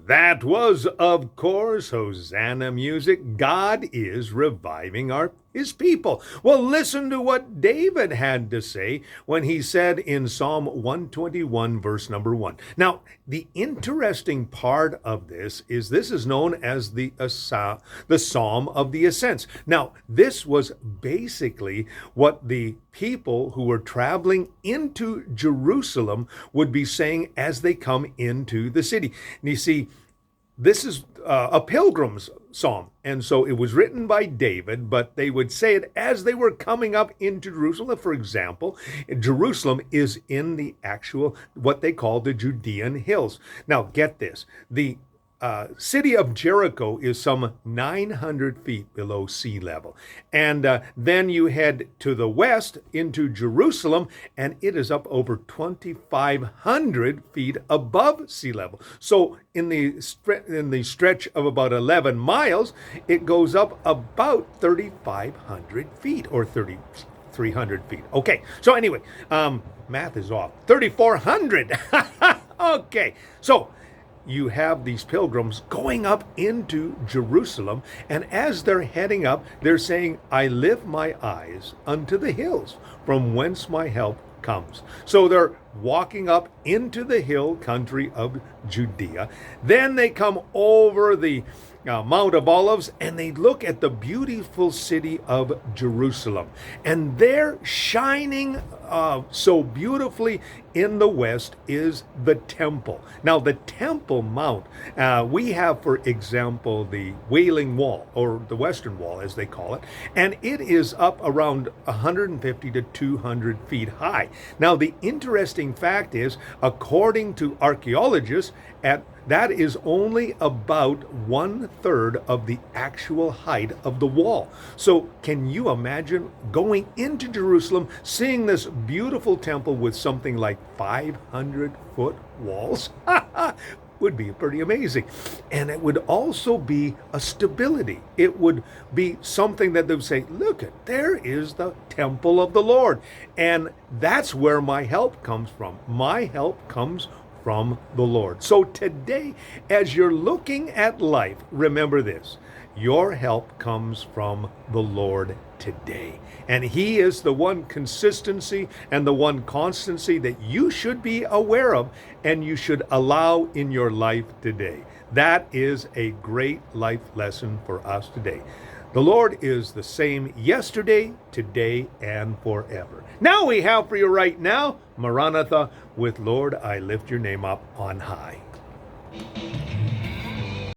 That was, of course, Hosanna music. God is reviving his people. Well, listen to what David had to say when he said in Psalm 121, verse number 1. Now, the interesting part of this is known as the Psalm of the Ascents. Now, this was basically what the people who were traveling into Jerusalem would be saying as they come into the city. And you see, this is a pilgrim's psalm. And so it was written by David, but they would say it as they were coming up into Jerusalem. For example, Jerusalem is in the actual, what they call the Judean hills. Now, get this. The city of Jericho is some 900 feet below sea level. And then you head to the west into Jerusalem, and it is up over 2,500 feet above sea level. So in the stretch of about 11 miles, it goes up about 3,500 feet or 3,300 feet. Okay, so anyway, math is off. 3,400. Okay, so you have these pilgrims going up into Jerusalem, and as they're heading up, they're saying, I lift my eyes unto the hills, from whence my help comes. So they're walking up into the hill country of Judea. Then they come over the Mount of Olives, and they look at the beautiful city of Jerusalem. And there, shining so beautifully in the west, is the temple. Now, the Temple Mount, we have, for example, the Wailing Wall, or the Western Wall, as they call it, and it is up around 150 to 200 feet high. Now, the interesting fact is, according to archaeologists, that is only about 1/3 of the actual height of the wall. So can you imagine going into Jerusalem, seeing this beautiful temple with something like 500-foot walls? Would be pretty amazing. And it would also be a stability. It would be something that they would say, look, there is the temple of the Lord. And that's where my help comes from. My help comes from the Lord. So today, as you're looking at life, remember this. Your help comes from the Lord today. And He is the one consistency and the one constancy that you should be aware of and you should allow in your life today. That is a great life lesson for us today. The Lord is the same yesterday, today, and forever. Now we have for you right now, Maranatha with Lord, I lift your name up on high.